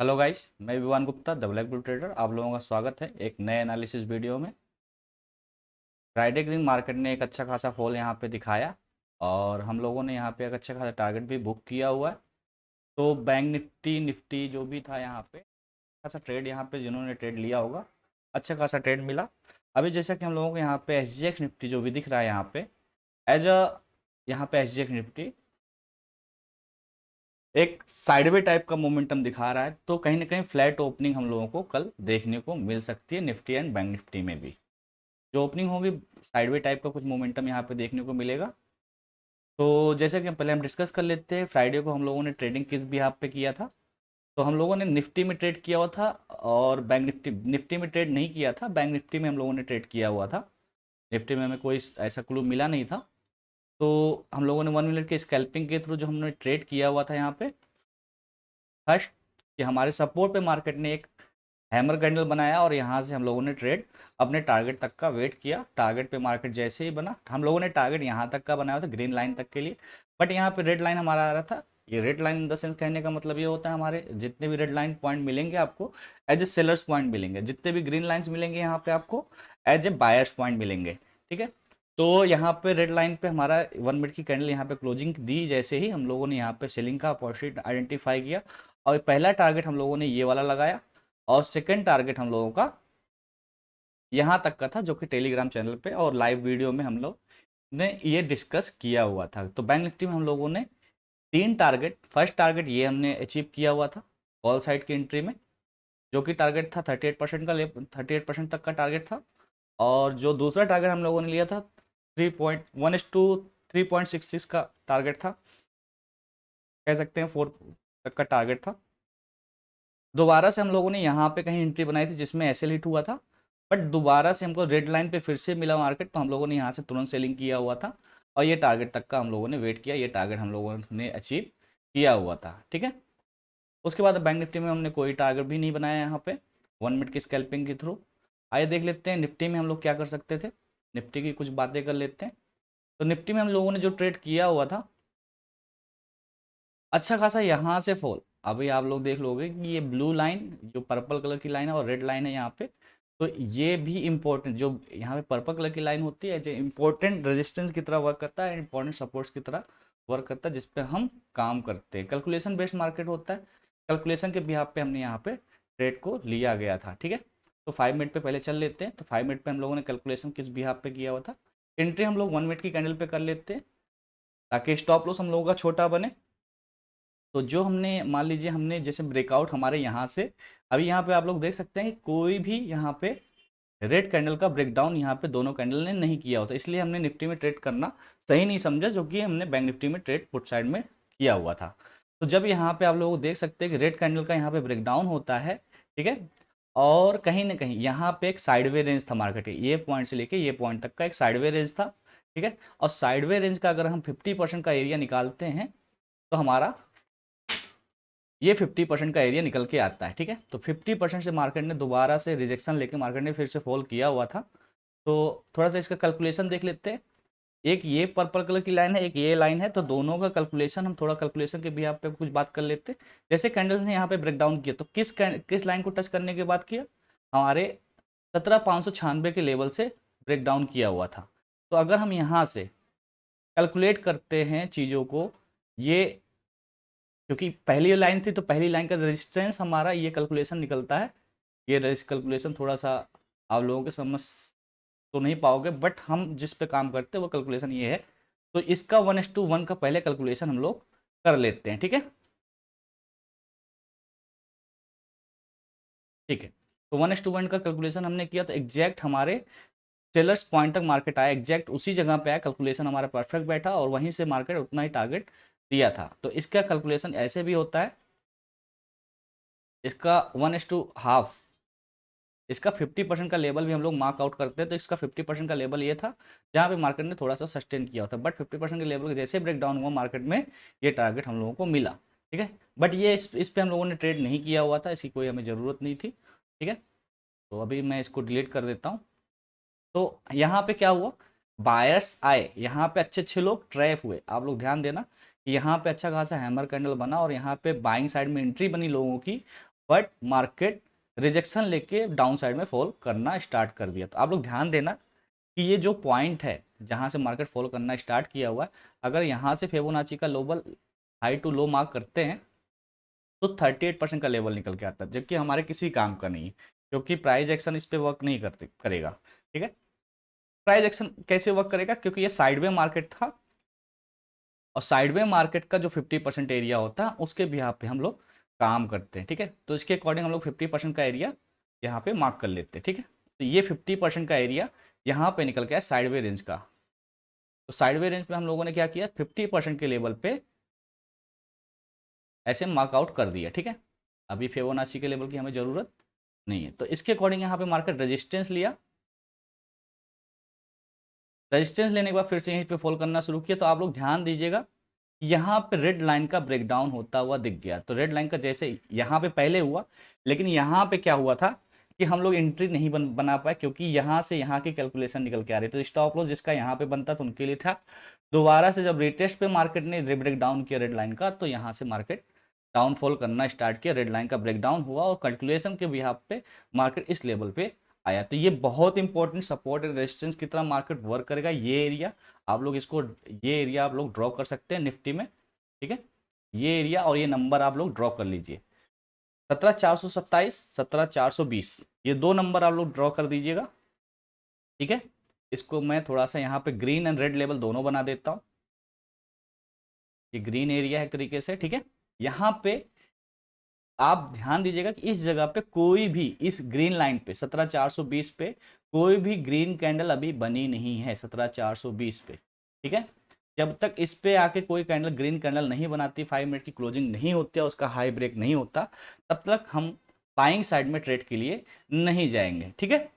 Hello guys, मैं Vivaan Gupta the black bull trader. आप लोगों का स्वागत है एक नए एनालिसिस वीडियो में। फ्राइडे के दिन मार्केट ने एक अच्छा खासा फॉल यहाँ पे दिखाया और हम लोगों ने यहाँ पे एक अच्छा खासा टारगेट भी बुक किया हुआ है। तो बैंक निफ्टी निफ्टी जो भी था यहाँ पे खासा ट्रेड, यहाँ पे जिन्होंने ट्रेड लिया होगा अच्छा खासा ट्रेड मिला। अभी जैसा कि हम लोगों को यहाँ पे एस निफ्टी जो भी दिख रहा है यहाँ पे एज अ यहाँ पे एस निफ्टी एक साइडवे टाइप का मोमेंटम दिखा रहा है, तो कहीं ना कहीं फ्लैट ओपनिंग हम लोगों को कल देखने को मिल सकती है निफ्टी एंड बैंक निफ्टी में भी। जो ओपनिंग होगी साइडवे टाइप का कुछ मोमेंटम यहाँ पे देखने को मिलेगा। तो जैसे कि पहले हम डिस्कस कर लेते हैं, फ्राइडे को हम लोगों ने ट्रेडिंग किस बिहाफ पे किया था। तो हम लोगों ने निफ्टी में ट्रेड किया हुआ था और बैंक निफ्टी निफ्टी में ट्रेड नहीं किया था, बैंक निफ्टी में हम लोगों ने ट्रेड किया हुआ था। निफ्टी में हमें कोई ऐसा क्लू मिला नहीं था। तो हम लोगों ने 1 मिनट के स्कैल्पिंग के थ्रू जो हमने ट्रेड किया हुआ था यहाँ पे फर्स्ट कि हमारे सपोर्ट पे मार्केट ने एक हैमर कैंडल बनाया और यहाँ से हम लोगों ने ट्रेड अपने टारगेट तक का वेट किया। टारगेट पे मार्केट जैसे ही बना, हम लोगों ने टारगेट यहाँ तक का बनाया था ग्रीन लाइन तक के लिए, बट यहाँ पे रेड लाइन हमारा आ रहा था। ये red line in the sense कहने का मतलब ये होता है हमारे जितने भी रेड लाइन पॉइंट मिलेंगे आपको एज ए सेलर्स पॉइंट मिलेंगे, जितने भी ग्रीन लाइन्स मिलेंगे यहाँ पे आपको एज ए बायर्स पॉइंट मिलेंगे। ठीक है। तो यहाँ पे रेड लाइन पे हमारा 1 मिनट की कैंडल यहाँ पे क्लोजिंग दी, जैसे ही हम लोगों ने यहाँ पे सेलिंग का अपॉर्चुनिटी आइडेंटिफाई किया और पहला टारगेट हम लोगों ने ये वाला लगाया और सेकंड टारगेट हम लोगों का यहाँ तक का था, जो कि टेलीग्राम चैनल पे और लाइव वीडियो में हम लोग ने ये डिस्कस किया हुआ था। तो बैंक निफ्टी में हम लोगों ने तीन टारगेट, फर्स्ट टारगेट ये हमने अचीव किया हुआ था कॉल साइड की एंट्री में, जो कि टारगेट था 38% का, 38% तक का टारगेट था। और जो दूसरा टारगेट हम लोगों ने लिया था 3.1:3.66 का टारगेट था, कह सकते हैं 4 तक का टारगेट था। दोबारा से हम लोगों ने यहाँ पे कहीं एंट्री बनाई थी जिसमें एसएल हिट हुआ था, बट दोबारा से हमको रेड लाइन पे फिर से मिला मार्केट, तो हम लोगों ने यहाँ से तुरंत सेलिंग किया हुआ था और ये टारगेट तक का हम लोगों ने वेट किया, ये टारगेट हम लोगों ने अचीव किया हुआ था। ठीक है। उसके बाद बैंक निफ्टी में हमने कोई टारगेट भी नहीं बनाया यहाँ पे 1 मिनट की स्कैल्पिंग के थ्रू। आइए देख लेते हैं निफ्टी में हम लोग क्या कर सकते थे, निफ्टी की कुछ बातें कर लेते हैं। तो निफ्टी में हम लोगों ने जो ट्रेड किया हुआ था अच्छा खासा यहाँ से फॉल, अभी आप लोग देख लोगे कि ये ब्लू लाइन जो पर्पल कलर की लाइन है और रेड लाइन है यहाँ पे, तो ये भी इंपॉर्टेंट, जो यहाँ पे पर्पल कलर की लाइन होती है जो इंपॉर्टेंट रेजिस्टेंस की तरह वर्क करता है, इंपॉर्टेंट सपोर्ट्स की तरह वर्क करता है, जिस पे हम काम करते हैं। कैलकुलेशन बेस्ड मार्केट होता है, कैलकुलेशन के बिहाफ पे हमने यहाँ पे ट्रेड को लिया गया था। ठीक है। तो 5 मिनट पे पहले चल लेते हैं। तो 5 मिनट पे हम लोगों ने कैलकुलेशन किस बिहाफ पे किया हुआ था, एंट्री हम लोग 1 मिनट की कैंडल पे कर लेते हैं ताकि स्टॉप लॉस हम लोगों का छोटा बने। तो जो हमने मान लीजिए हमने जैसे ब्रेकआउट हमारे यहाँ से, अभी यहाँ पे आप लोग देख सकते हैं कि कोई भी यहाँ पे रेड कैंडल का ब्रेकडाउन यहाँ पे दोनों कैंडल ने नहीं किया होता, इसलिए हमने निफ्टी में ट्रेड करना सही नहीं समझा, जो कि हमने बैंक निफ्टी में ट्रेड पुट साइड में किया हुआ था। तो जब यहाँ पे आप लोग देख सकते हैं कि रेड कैंडल का यहाँ पे ब्रेकडाउन होता है, ठीक है, और कहीं ना कहीं यहाँ पे एक साइडवे रेंज था मार्केट, ये पॉइंट से लेके ये पॉइंट तक का एक साइडवे रेंज था। ठीक है। और साइडवे रेंज का अगर हम 50% का एरिया निकालते हैं तो हमारा ये 50% का एरिया निकल के आता है। ठीक है। तो 50% से मार्केट ने दोबारा से रिजेक्शन लेके मार्केट ने फिर से फॉल किया हुआ था। तो थोड़ा सा इसका कैलकुलेशन देख लेते हैं। एक ये पर्पल कलर की लाइन है, एक ये लाइन है, तो दोनों का कैलकुलेशन हम थोड़ा कैलकुलेशन के भी यहाँ पे कुछ बात कर लेते हैं। जैसे कैंडल्स ने यहाँ पे ब्रेकडाउन किया तो किस लाइन को टच करने के बाद किया, हमारे 17,596 के लेवल से ब्रेकडाउन किया हुआ था। तो अगर हम यहाँ से कैलकुलेट करते हैं चीज़ों को, ये क्योंकि पहली लाइन थी तो पहली लाइन का रेजिस्टेंस हमारा ये कैलकुलेशन निकलता है। ये कैलकुलेशन थोड़ा सा आप लोगों के समझ तो नहीं पाओगे, बट हम जिस पे काम करते हैं वो कैलकुलेशन ये है। तो इसका 1:1 का पहले कैलकुलेशन हम लोग कर लेते हैं। ठीक है। ठीक है। तो 1:1 का कैलकुलेशन हमने किया तो एग्जैक्ट हमारे सेलर्स पॉइंट तक मार्केट आया, एग्जैक्ट उसी जगह पे आया, कैलकुलेशन हमारा परफेक्ट बैठा और वहीं से मार्केट उतना ही टारगेट दिया था। तो इसका कैलकुलेशन ऐसे भी होता है, इसका 1:2, इसका 50% का लेवल भी हम लोग मार्क आउट करते हैं। तो इसका 50% का लेवल ये था जहाँ पे मार्केट ने थोड़ा सा सस्टेन किया होता, बट 50% के लेवल के जैसे ब्रेक डाउन हुआ मार्केट में ये टारगेट हम लोगों को मिला। ठीक है। बट ये इस पे हम लोगों ने ट्रेड नहीं किया हुआ था, इसकी कोई हमें ज़रूरत नहीं थी। ठीक है। तो अभी मैं इसको डिलीट कर देता हूँ। तो यहाँ पे क्या हुआ, बायर्स आए, यहाँ पे अच्छे अच्छे लोग ट्रैप हुए। आप लोग ध्यान देना कि यहाँ पे अच्छा खासा हैमर कैंडल बना और यहाँ पे बाइंग साइड में एंट्री बनी लोगों की बट मार्केट रिजेक्शन लेके डाउन साइड में फॉल करना स्टार्ट कर दिया। तो आप लोग ध्यान देना कि ये जो पॉइंट है जहाँ से मार्केट फॉल करना स्टार्ट किया हुआ है, अगर यहाँ से फिबोनाची का लोबल हाई टू लो मार्क करते हैं तो 38% का लेवल निकल के आता है, जबकि हमारे किसी काम का नहीं है, क्योंकि प्राइस एक्शन इस पे वर्क नहीं करते करेगा। ठीक है, प्राइस एक्शन कैसे वर्क करेगा, क्योंकि ये साइडवे मार्केट था और साइडवे मार्केट का जो 50% एरिया होता है उसके बिहाफ पे हम लोग काम करते हैं। ठीक है, तो इसके अकॉर्डिंग हम लोग 50% का एरिया यहाँ पे मार्क कर लेते हैं। ठीक है, तो ये 50% का एरिया यहाँ पे निकल गया साइडवे रेंज का। तो साइडवे रेंज पे हम लोगों ने क्या किया, 50% के लेवल पे ऐसे मार्कआउट कर दिया। ठीक है, अभी फिबोनाची के लेवल की हमें ज़रूरत नहीं है। तो इसके अकॉर्डिंग यहाँ पे मार्केट रेजिस्टेंस लिया, रेजिस्टेंस लेने के बाद फिर से यहीं पे फॉल करना शुरू किया। तो आप लोग ध्यान दीजिएगा, यहाँ पे रेड लाइन का ब्रेकडाउन होता हुआ दिख गया। तो रेड लाइन का जैसे यहाँ पे पहले हुआ, लेकिन यहाँ पे क्या हुआ था कि हम लोग एंट्री नहीं बना पाए, क्योंकि यहाँ से यहाँ की कैलकुलेशन निकल के आ रही। तो स्टॉप लॉस जिसका यहाँ पे बनता था उनके लिए था। दोबारा से जब रिटेस्ट पे मार्केट ने ब्रेक डाउन किया रेड लाइन का, तो यहाँ से मार्केट डाउनफॉल करना स्टार्ट किया। रेड लाइन का ब्रेकडाउन हुआ और कैलकुलेशन के बिहाफ पे मार्केट इस लेवल पे आया। तो ये बहुत इंपॉर्टेंट सपोर्ट एंड रेजिस्टेंस की तरह मार्केट वर्क करेगा। ये एरिया आप लोग इसको, ये एरिया आप लोग ड्रॉ कर सकते हैं निफ्टी में। ठीक है, ये एरिया और ये नंबर आप लोग ड्रॉ कर लीजिए, 17,427, 17,420, ये दो नंबर आप लोग ड्रॉ कर दीजिएगा। ठीक है, इसको मैं थोड़ा सा यहाँ पे ग्रीन एंड रेड लेवल दोनों बना देता हूँ। ये ग्रीन एरिया है एक तरीके से। ठीक है, यहाँ पे आप ध्यान दीजिएगा कि इस जगह पे कोई भी इस ग्रीन लाइन पे 17,420 पे कोई भी ग्रीन कैंडल अभी बनी नहीं है 17,420 पे। ठीक है, जब तक इस पे आके कोई कैंडल ग्रीन कैंडल नहीं बनाती, 5 मिनट की क्लोजिंग नहीं होती है, उसका हाई ब्रेक नहीं होता, तब तक हम बाइंग साइड में ट्रेड के लिए नहीं जाएंगे। ठीक है,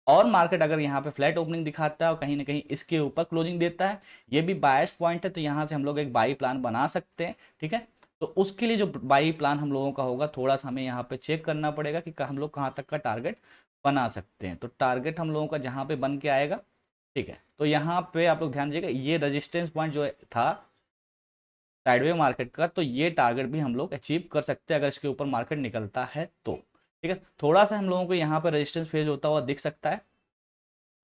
और मार्केट अगर यहाँ पे फ्लैट ओपनिंग दिखाता है और कहीं ना कहीं इसके ऊपर क्लोजिंग देता है, ये भी बायर्स पॉइंट है, तो यहाँ से हम लोग एक बाई प्लान बना सकते हैं। ठीक है, तो उसके लिए जो बाई प्लान हम लोगों का होगा, थोड़ा सा हमें यहाँ पे चेक करना पड़ेगा कि हम लोग कहाँ तक का टारगेट बना सकते हैं। तो टारगेट हम लोगों का जहाँ पे बन के आएगा, ठीक है, तो यहाँ पे आप लोग ध्यान दीजिएगा, ये रजिस्टेंस पॉइंट जो था साइडवे मार्केट का, तो ये टारगेट भी हम लोग अचीव कर सकते हैं अगर इसके ऊपर मार्केट निकलता है तो। ठीक है, थोड़ा सा हम लोगों को यहाँ पर रेजिस्टेंस फेज होता हुआ दिख सकता है,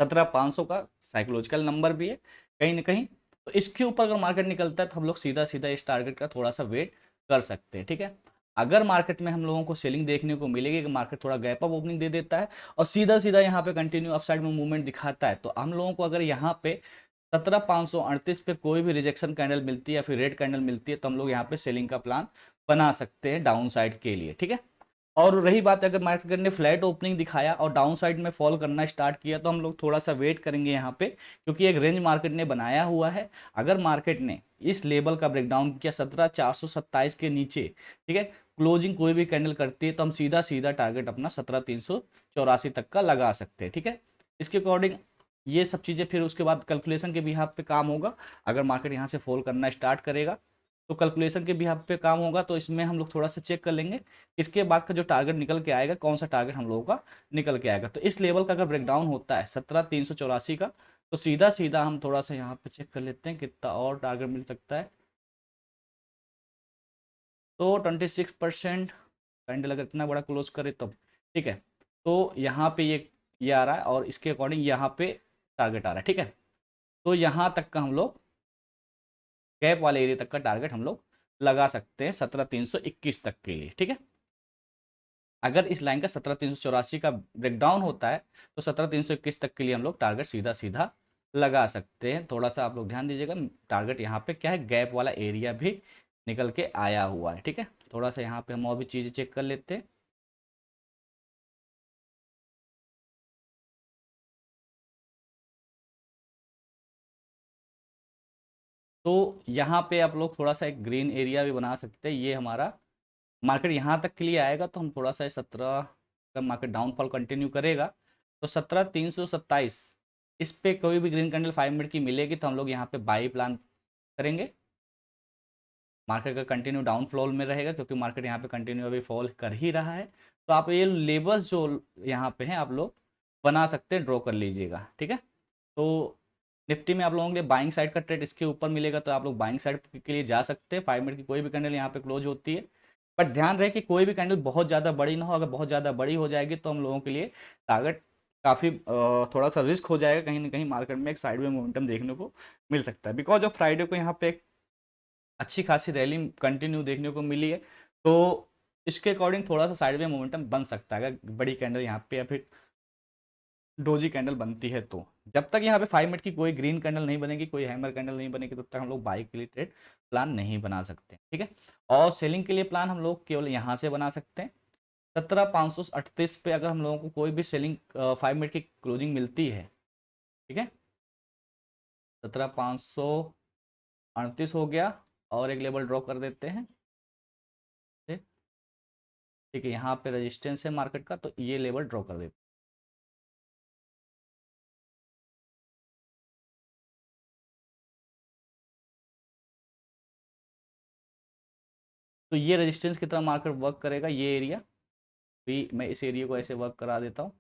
17,500 का साइकोलॉजिकल नंबर भी है कहीं ना कहीं। तो इसके ऊपर अगर मार्केट निकलता है तो हम लोग सीधा सीधा इस टारगेट का थोड़ा सा वेट कर सकते हैं। ठीक है, अगर मार्केट में हम लोगों को सेलिंग देखने को मिलेगी कि मार्केट थोड़ा गैप अप ओपनिंग दे देता है और सीधा सीधा यहाँ पे कंटिन्यू अपसाइड में मूवमेंट दिखाता है, तो हम लोगों को अगर यहाँ पे 17,538 पे कोई भी रिजेक्शन कैंडल मिलती है या फिर रेड कैंडल मिलती है, तो हम लोग यहाँ पे सेलिंग का प्लान बना सकते हैं डाउन साइड के लिए। ठीक है, और रही बात, अगर मार्केट ने फ्लैट ओपनिंग दिखाया और डाउन साइड में फॉल करना स्टार्ट किया, तो हम लोग थोड़ा सा वेट करेंगे यहाँ पे, क्योंकि एक रेंज मार्केट ने बनाया हुआ है। अगर मार्केट ने इस लेवल का ब्रेकडाउन किया 17,427 के नीचे, ठीक है, क्लोजिंग कोई भी कैंडल करती है, तो हम सीधा सीधा टारगेट अपना 17,384 तक का लगा सकते हैं। ठीक है, इसके अकॉर्डिंग ये सब चीज़ें फिर उसके बाद कैलकुलेशन के बिहाफ पे काम होगा। अगर मार्केट यहाँ से फॉल करना स्टार्ट करेगा तो कैलकुलेशन के बिहाफ पे काम होगा, तो इसमें हम लोग थोड़ा सा चेक कर लेंगे इसके बाद का जो टारगेट निकल के आएगा, कौन सा टारगेट हम लोगों का निकल के आएगा। तो इस लेवल का अगर ब्रेकडाउन होता है 17,384 का, तो सीधा सीधा हम थोड़ा सा यहाँ पे चेक कर लेते हैं कितना और टारगेट मिल सकता है। तो 26% कैंडल अगर इतना बड़ा क्लोज करे तब, ठीक है, तो यहाँ पे ये आ रहा है और इसके अकॉर्डिंग यहाँ पे टारगेट आ रहा है। ठीक है, तो यहाँ तक का हम लोग कैप वाले एरिया तक का टारगेट हम लोग लगा सकते हैं 17,321 तक के लिए। ठीक है, अगर इस लाइन का 17,384 का ब्रेकडाउन होता है तो 17,321 तक के लिए हम लोग टारगेट सीधा सीधा लगा सकते हैं। थोड़ा सा आप लोग ध्यान दीजिएगा, टारगेट यहाँ पे क्या है, गैप वाला एरिया भी निकल के आया हुआ है। ठीक है, थोड़ा सा यहाँ पे हम और भी चीज़ें चेक कर लेते हैं। तो यहाँ पे आप लोग थोड़ा सा एक ग्रीन एरिया भी बना सकते हैं। ये हमारा मार्केट यहाँ तक के लिए आएगा तो हम थोड़ा सा 17 का मार्केट डाउनफॉल कंटिन्यू करेगा, तो 17,327 इस पे कोई भी ग्रीन कैंडल 5 मिनट की मिलेगी तो हम लोग यहाँ पे बाई प्लान करेंगे। मार्केट का कंटिन्यू डाउन फ्लोर में रहेगा, क्योंकि मार्केट यहाँ पे कंटिन्यू अभी फॉल कर ही रहा है। तो आप ये लेवल्स जो यहाँ पे हैं आप लोग बना सकते हैं, ड्रॉ कर लीजिएगा। ठीक है, तो निफ्टी में आप लोगों के लिए बाइंग साइड का ट्रेड इसके ऊपर मिलेगा, तो आप लोग बाइंग साइड के लिए जा सकते हैं। 5 मिनट की कोई भी कैंडल यहाँ पे क्लोज होती है बट ध्यान रहे कि कोई भी कैंडल बहुत ज़्यादा बड़ी ना हो। अगर बहुत ज़्यादा बड़ी हो जाएगी तो हम लोगों के लिए टारगेट काफ़ी थोड़ा सा रिस्क हो जाएगा, कहीं ना कहीं मार्केट में एक साइडवे मोमेंटम देखने को मिल सकता है। बिकॉज ऑफ फ्राइडे को यहाँ पे एक अच्छी खासी रैली कंटिन्यू देखने को मिली है, तो इसके अकॉर्डिंग थोड़ा सा साइडवे मोमेंटम बन सकता है अगर बड़ी कैंडल यहाँ पे या फिर डोजी कैंडल बनती है तो। जब तक यहाँ पे 5 मिनट की कोई ग्रीन कैंडल नहीं बनेगी, कोई हैमर कैंडल नहीं बनेगी, तब तक हम लोग बाई के लिए ट्रेड प्लान नहीं बना सकते, ठीक है। और सेलिंग के लिए प्लान हम लोग केवल यहाँ से बना सकते हैं। 17,538 पे अगर हम लोगों को कोई भी सेलिंग 5 मिनट की क्लोजिंग मिलती है, ठीक है, 17,538 हो गया, और एक लेवल ड्रॉ कर देते हैं, ठीक ठीक है। यहाँ पे रेजिस्टेंस है मार्केट का, तो ये लेवल ड्रॉ कर देते हैं। तो ये रेजिस्टेंस की तरह मार्केट वर्क करेगा, ये एरिया भी मैं इस एरिया को ऐसे वर्क करा देता हूँ।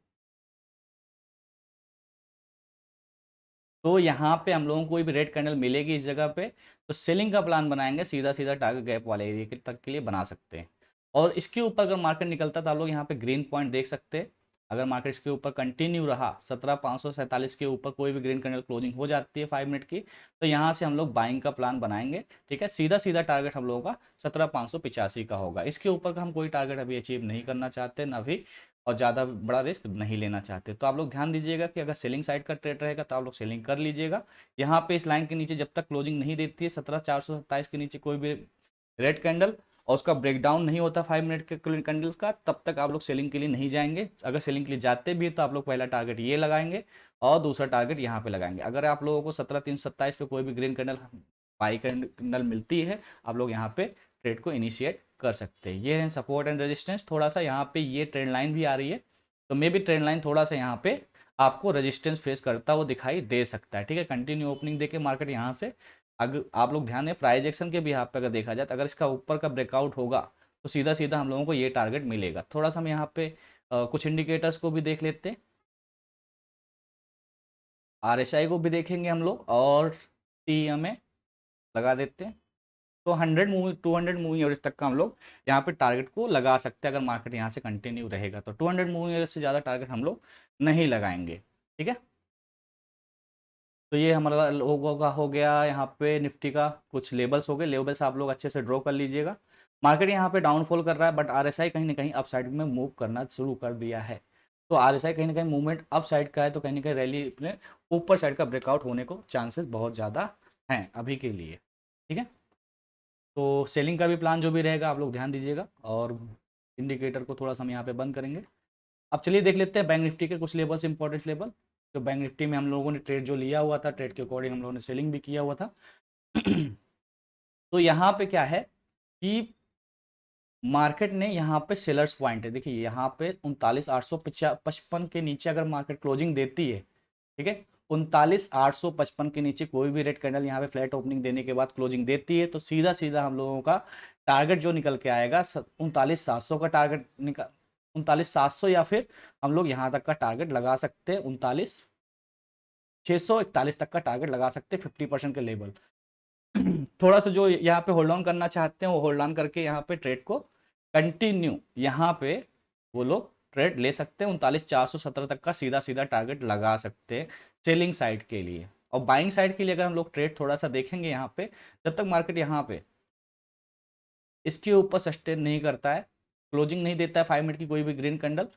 तो यहाँ पे हम लोगों को कोई भी रेड कैंडल मिलेगी इस जगह पे, तो सेलिंग का प्लान बनाएंगे, सीधा सीधा टारगेट गैप वाले एरिया के तक के लिए बना सकते हैं। और इसके ऊपर अगर मार्केट निकलता है तो आप लोग यहाँ पे ग्रीन पॉइंट देख सकते हैं। अगर मार्केट इसके ऊपर कंटिन्यू रहा, 17,547 के ऊपर कोई भी ग्रीन कैंडल क्लोजिंग हो जाती है 5 मिनट की, तो यहाँ से हम लोग बाइंग का प्लान बनाएंगे, ठीक है। सीधा सीधा टारगेट हम लोगों का 17,585 का होगा। इसके ऊपर का हम कोई टारगेट अभी अचीव नहीं करना चाहते, ना भी और ज़्यादा बड़ा रिस्क नहीं लेना चाहते। तो आप लोग ध्यान दीजिएगा कि अगर सेलिंग साइड का ट्रेड रहेगा तो आप लोग सेलिंग कर लीजिएगा। यहाँ पे इस लाइन के नीचे जब तक क्लोजिंग नहीं देती है 17,427 के नीचे कोई भी रेड कैंडल, और उसका ब्रेकडाउन नहीं होता 5 मिनट के कैंडल्स का, तब तक आप लोग सेलिंग के लिए नहीं जाएंगे। अगर सेलिंग के लिए जाते भी तो आप लोग पहला टारगेट ये लगाएंगे और दूसरा टारगेट यहाँ पे लगाएंगे। अगर आप लोगों को 17,327 पे कोई भी ग्रीन कैंडल बाई कैंडल मिलती है, आप लोग यहाँ पे ट्रेड को इनिशिएट कर सकते हैं। ये है सपोर्ट एंड रेजिस्टेंस। थोड़ा सा यहाँ पे ये ट्रेंड लाइन भी आ रही है, तो मे भी ट्रेंड लाइन थोड़ा सा यहाँ पे आपको रेजिस्टेंस फेस करता हुआ दिखाई दे सकता है, ठीक है। कंटिन्यू ओपनिंग देके मार्केट यहाँ से, अगर आप लोग ध्यान दें प्राइस एक्शन के भी यहाँ पे अगर देखा जाए तो अगर इसका ऊपर का ब्रेकआउट होगा तो सीधा सीधा हम लोगों को ये टारगेट मिलेगा। थोड़ा सा हम यहाँ पे कुछ इंडिकेटर्स को भी देख लेते हैं। आरएसआई को भी देखेंगे हम लोग, और टीएमए लगा देते हैं। तो 200 मूविंग एवरेज तक का हम लोग यहाँ पे टारगेट को लगा सकते हैं। अगर मार्केट यहाँ से कंटिन्यू रहेगा तो 200 मूविंग एवरेज से ज़्यादा टारगेट हम लोग नहीं लगाएंगे, ठीक है। तो ये हमारा लोगों का हो गया। यहाँ पे निफ्टी का कुछ लेवल्स हो गए, लेवल्स आप लोग अच्छे से ड्रॉ कर लीजिएगा। मार्केट यहाँ पे डाउनफॉल कर रहा है, बट आरएसआई कहीं ना कहीं अप साइड में मूव करना शुरू कर दिया है। तो आरएसआई कहीं ना कहीं मूवमेंट अप साइड का है, तो कहीं ना कहीं रैली अपने ऊपर साइड का ब्रेकआउट होने को चांसेस बहुत ज़्यादा हैं अभी के लिए, ठीक है। तो सेलिंग का भी प्लान जो भी रहेगा आप लोग ध्यान दीजिएगा, और इंडिकेटर को थोड़ा सा हम यहाँ पे बंद करेंगे। अब चलिए देख लेते हैं बैंक निफ्टी के कुछ लेवल्स, इंपॉर्टेंट लेवल। तो बैंक निफ्टी में हम लोगों ने ट्रेड जो लिया हुआ था, ट्रेड के अकॉर्डिंग हम लोगों ने सेलिंग भी किया हुआ था। तो यहाँ पे क्या है कि मार्केट ने यहाँ पे सेलर्स पॉइंट है, देखिए यहाँ पे 39,855 के नीचे अगर मार्केट क्लोजिंग देती है, ठीक है, 39,855 के नीचे कोई भी रेड कैंडल यहाँ पे फ्लैट ओपनिंग देने के बाद क्लोजिंग देती है, तो सीधा सीधा हम लोगों का टारगेट जो निकल के आएगा 39,700 का टारगेट निकल, 39,700, या फिर हम लोग यहाँ तक का टारगेट लगा सकते हैं 39,641 तक का टारगेट लगा सकते हैं 50% के लेवल। थोड़ा सा जो यहाँ पे होल्ड ऑन करना चाहते हैं वो होल्ड ऑन करके यहाँ पे ट्रेड को कंटिन्यू यहाँ पे वो लोग ट्रेड ले सकते हैं। 39,417 तक का सीधा सीधा टारगेट लगा सकते हैं सेलिंग साइड के लिए। और बाइंग साइड के लिए अगर हम लोग ट्रेड थोड़ा सा देखेंगे यहाँ पे, जब तक मार्केट यहाँ पे इसके ऊपर सस्टेन नहीं करता है, क्लोजिंग नहीं देता है 5 मिनट की कोई भी ग्रीन कैंडल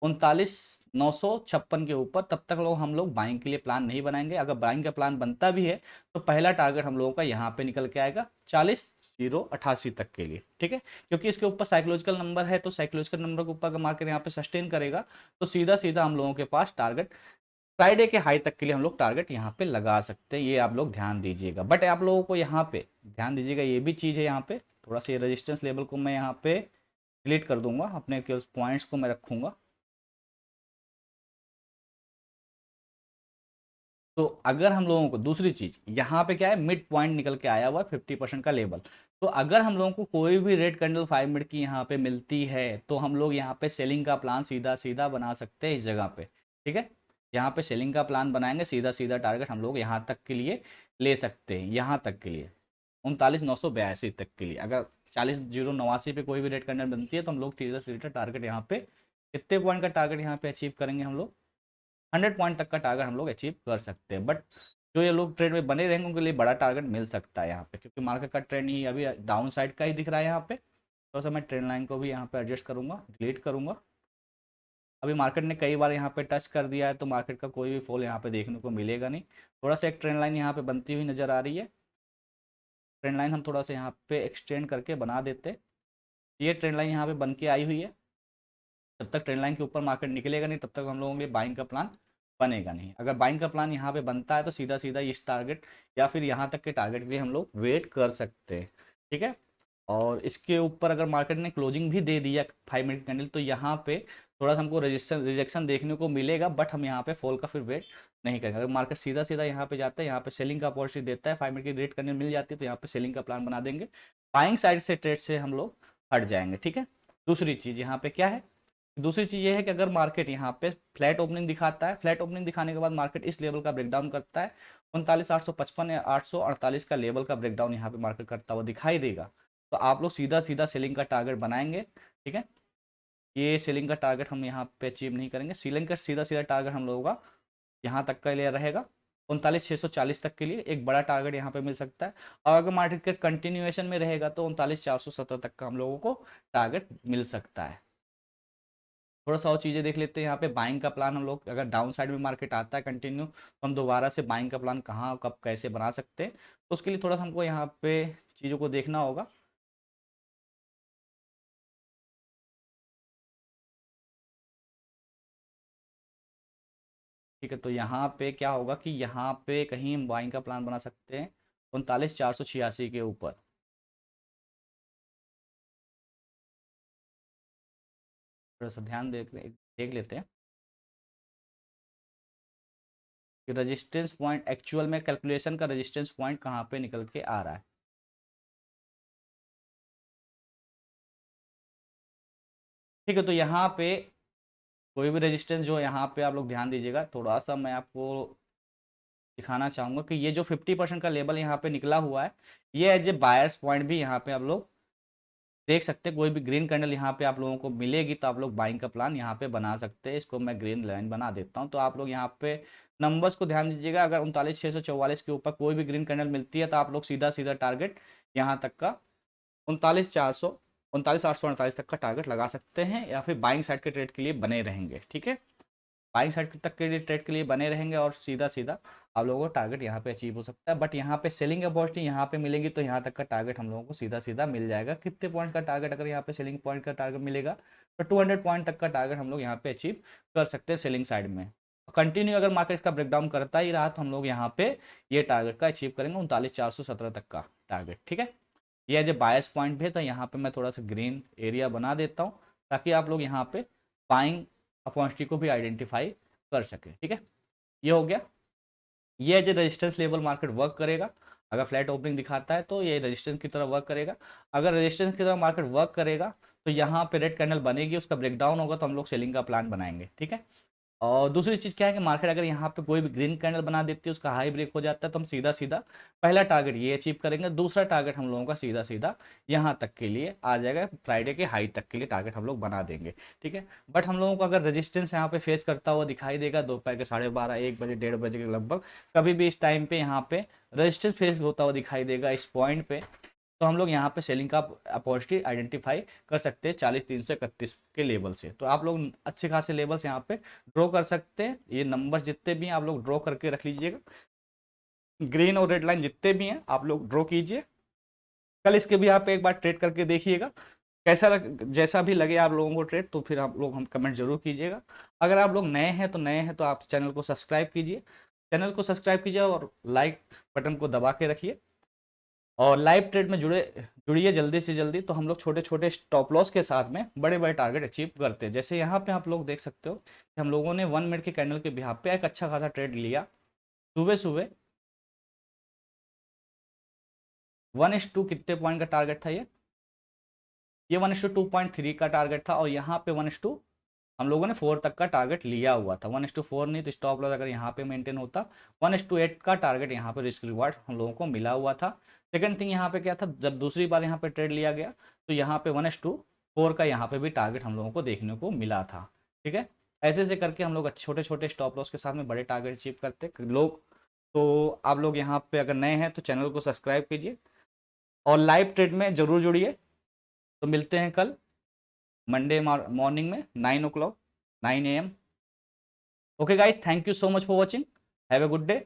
39,956 के ऊपर, तब तक लोग हम लोग बाइंग के लिए प्लान नहीं बनाएंगे। अगर बाइंग का प्लान बनता भी है तो पहला टारगेट हम लोगों का यहाँ पे निकल के आएगा 40,088 तक के लिए, ठीक है। क्योंकि इसके ऊपर साइकोलॉजिकल नंबर है, तो साइकोलॉजिकल नंबर के ऊपर अगर मार्केट यहाँ पे सस्टेन करेगा तो सीधा सीधा हम लोगों के पास टारगेट फ्राइडे के हाई तक के लिए हम लोग टारगेट यहाँ पे लगा सकते हैं। ये आप लोग ध्यान दीजिएगा। बट आप लोगों को यहाँ पे ध्यान दीजिएगा, ये भी चीज़ है यहाँ पे थोड़ा सा, ये रेजिस्टेंस लेवल को मैं यहाँ पे डिलीट कर दूंगा, अपने के उस पॉइंट्स को मैं रखूंगा। तो अगर हम लोगों को दूसरी चीज यहाँ पे क्या है, मिड पॉइंट निकल के आया हुआ 50% का लेवल, तो अगर हम लोगों को कोई भी रेड कैंडल 5 मिनट की यहाँ पे मिलती है तो हम लोग यहाँ पे सेलिंग का प्लान सीधा सीधा बना सकते हैं इस जगह पे, ठीक है। यहाँ पे सेलिंग का प्लान बनाएंगे, सीधा सीधा टारगेट हम लोग यहाँ तक के लिए ले सकते हैं, यहाँ तक के लिए 39,982 तक के लिए। अगर 40,089 पे कोई भी रेट कैंडल बनती है तो हम लोग सीधा सीधा टारगेट यहाँ पे कितने पॉइंट का टारगेट यहाँ पे अचीव करेंगे हम लोग, 100 पॉइंट तक का टारगेट हम लोग अचीव कर सकते हैं। बट जो ये लोग ट्रेड में बने रहेंगे उनके लिए बड़ा टारगेट मिल सकता है यहाँ पे, क्योंकि मार्केट का ट्रेंड ही अभी डाउन साइड का ही दिख रहा है यहाँ पे। तो मैं ट्रेंड लाइन को भी यहाँ पे एडजस्ट करूँगा, डिलीट करूँगा। अभी मार्केट ने कई बार यहाँ पे टच कर दिया है तो मार्केट का कोई भी फॉल यहाँ पे देखने को मिलेगा नहीं। थोड़ा सा एक ट्रेंड लाइन यहाँ पे बनती हुई नज़र आ रही है। ट्रेंड लाइन हम थोड़ा सा यहाँ पे एक्सटेंड करके बना देते। ये ट्रेंड लाइन यहाँ पे बन के आई हुई है। जब तक ट्रेंड लाइन के ऊपर मार्केट निकलेगा नहीं तब तक हम लोगों के लिए बाइंग का प्लान बनेगा नहीं। अगर बाइंग का प्लान यहाँ पे बनता है तो सीधा सीधा इस टारगेट या फिर यहाँ तक के टारगेट के लिए हम लोग वेट कर सकते हैं, ठीक है। और इसके ऊपर अगर मार्केट ने क्लोजिंग भी दे दिया 5 मिनट कैंडल तो यहाँ पे थोड़ा सा हमको रिजेक्शन देखने को मिलेगा, बट हम यहाँ पे फॉल का फिर वेट नहीं करेंगे। अगर मार्केट सीधा सीधा यहाँ पे जाता है, यहाँ पे सेलिंग का अपॉर्चुनिटी देता है, 5 मिनट की रेट करने मिल जाती है तो यहाँ पे सेलिंग का प्लान बना देंगे, बाइंग साइड से ट्रेड से हम लोग हट जाएंगे, ठीक है। दूसरी चीज़ यहाँ पे क्या है, दूसरी चीज़ ये है कि अगर मार्केट यहाँ पे फ्लैट ओपनिंग दिखाता है, फ्लैट ओपनिंग दिखाने के बाद मार्केट इस लेवल का ब्रेकडाउन करता है 39,855 या 848 का लेवल का ब्रेकडाउन यहाँ पे मार्केट करता हुआ दिखाई देगा, तो आप लोग सीधा सीधा सेलिंग का टारगेट बनाएंगे, ठीक है। ये सेलिंग का टारगेट हम यहाँ पे अचीव नहीं करेंगे। सेलिंग का सीधा सीधा टारगेट हम लोगों का यहाँ तक का लिए रहेगा 39,640 तक के लिए एक बड़ा टारगेट यहाँ पे मिल सकता है। और अगर मार्केट के कंटिन्यूएशन में रहेगा तो 39,470 तक का हम लोगों को टारगेट मिल सकता है। थोड़ा सा और चीज़ें देख लेते हैं यहाँ पे। बाइंग का प्लान हम लोग अगर डाउन साइड में मार्केट आता है कंटिन्यू तो हम दोबारा से बाइंग का प्लान कहाँ कब कैसे बना सकते हैं, तो उसके लिए थोड़ा सा हमको यहाँ पे चीज़ों को देखना होगा। ठीक है, तो यहाँ पे क्या होगा कि यहाँ पे कहीं हम बाइंग का प्लान बना सकते हैं 39,486 के ऊपर। थोड़ा सा ध्यान देख लेते हैं कि रेजिस्टेंस पॉइंट एक्चुअल में कैलकुलेशन का रेजिस्टेंस पॉइंट कहाँ पे निकल के आ रहा है। ठीक है, तो यहाँ पे कोई भी रेजिस्टेंस जो यहाँ पे आप लोग ध्यान दीजिएगा, थोड़ा सा मैं आपको दिखाना चाहूँगा कि ये जो 50% का लेवल यहाँ पे निकला हुआ है ये एज ए बायर्स पॉइंट भी यहाँ पे आप लोग देख सकते हैं। कोई भी ग्रीन कैंडल यहाँ पे आप लोगों को मिलेगी तो आप लोग बाइंग का प्लान यहाँ पे बना सकते हैं। इसको मैं ग्रीन लाइन बना देता हूँ, तो आप लोग यहाँ पे नंबर्स को ध्यान दीजिएगा। अगर 39,644 के ऊपर कोई भी ग्रीन कैंडल मिलती है तो आप लोग सीधा सीधा टारगेट यहाँ तक का 39,400 39,848 तक का टारगेट लगा सकते हैं, या फिर बाइंग साइड के ट्रेड के लिए बने रहेंगे, ठीक है। बाइंग साइड तक के लिए ट्रेड के लिए बने रहेंगे और सीधा सीधा आप लोगों को टारगेट यहाँ पे अचीव हो सकता है। बट यहाँ पे सेलिंग अपॉर्चुनिटी यहाँ पे मिलेगी तो यहाँ तक का टारगेट हम लोगों को सीधा सीधा मिल जाएगा। कितने पॉइंट का टारगेट, अगर यहाँ पे सेलिंग पॉइंट का टारगेट मिलेगा तो 200 पॉइंट तक का टारगेट हम लोग यहाँ पे अचीव कर सकते हैं सेलिंग साइड में। कंटिन्यू अगर मार्केट का ब्रेकडाउन करता ही रहा तो हम लोग यहाँ पे ये टारगेट का अचीव करेंगे 39,417 तक का टारगेट, ठीक है। ये एज ए बायस पॉइंट भी है, तो यहाँ पे मैं थोड़ा सा ग्रीन एरिया बना देता हूँ ताकि आप लोग यहाँ पे बाइंग अपॉर्चुनिटी को भी आइडेंटिफाई कर सके, ठीक है। ये हो गया। ये जो रेजिस्टेंस लेवल मार्केट वर्क करेगा, अगर फ्लैट ओपनिंग दिखाता है तो ये रेजिस्टेंस की तरह वर्क करेगा। अगर रेजिस्टेंस की तरह मार्केट वर्क करेगा तो यहाँ पे रेड कैंडल बनेगी, उसका ब्रेकडाउन होगा तो हम लोग सेलिंग का प्लान बनाएंगे, ठीक है। और दूसरी चीज़ क्या है कि मार्केट अगर यहाँ पे कोई भी ग्रीन कैंडल बना देती है, उसका हाई ब्रेक हो जाता है, तो हम सीधा सीधा पहला टारगेट ये अचीव करेंगे, दूसरा टारगेट हम लोगों का सीधा सीधा यहाँ तक के लिए आ जाएगा, फ्राइडे के हाई तक के लिए टारगेट हम लोग बना देंगे, ठीक है। बट हम लोगों को अगर रेजिस्टेंस यहाँ पे फेस करता हुआ दिखाई देगा दोपहर के 12:30 1 बजे 1:30 बजे के लगभग, कभी भी इस टाइम पे यहाँ पे रेजिस्टेंस फेस होता हुआ दिखाई देगा इस पॉइंट पे, तो हम लोग यहाँ पे सेलिंग का अपॉर्चुनिटी आइडेंटिफाई कर सकते हैं 40,331 के लेवल से। तो आप लोग अच्छे खासे लेवल्स यहाँ पे ड्रॉ कर सकते हैं। ये नंबर जितने भी हैं आप लोग ड्रॉ करके रख लीजिएगा, ग्रीन और रेड लाइन जितने भी हैं आप लोग ड्रॉ कीजिए। कल इसके भी आप एक बार ट्रेड करके देखिएगा, कैसा जैसा भी लगे आप लोगों को ट्रेड, तो फिर आप लोग हम कमेंट जरूर कीजिएगा। अगर आप लोग नए हैं तो आप चैनल को सब्सक्राइब कीजिए, और लाइक बटन को दबा के रखिए, और लाइव ट्रेड में जुड़िए जल्दी से जल्दी। तो हम लोग छोटे छोटे स्टॉप लॉस के साथ में बड़े बड़े टारगेट अचीव करते हैं। जैसे यहाँ पे आप लोग देख सकते हो कि हम लोगों ने 1 मिनट के कैंडल के बिहाफ पे एक अच्छा खासा ट्रेड लिया सुबह सुबह। 1:2 कितने पॉइंट का टारगेट था ये 1:2.3 का टारगेट था, और यहाँ पे 1:2 हम लोगों ने 4 तक का टारगेट लिया हुआ था, 1:4 नहीं तो स्टॉप लॉस अगर यहाँ पे मेंटेन होता 1:8 का टारगेट यहाँ पे रिस्क रिवार्ड हम लोगों को मिला हुआ था। सेकंड थिंग यहाँ पे क्या था, जब दूसरी बार यहाँ पे ट्रेड लिया गया तो यहाँ पे 1:4 का यहाँ पे भी टारगेट हम लोगों को देखने को मिला था। ठीक है, ऐसे ऐसे करके हम लोग छोटे छोटे स्टॉप लॉस के साथ में बड़े टारगेट अचीव करते लोग। तो आप लोग यहाँ पे अगर नए हैं तो चैनल को सब्सक्राइब कीजिए और लाइव ट्रेड में जरूर जुड़िए। तो मिलते हैं कल मंडे मॉर्निंग में 9 o'clock 9 AM। Okay guys, thank you so much for watching, have a good day.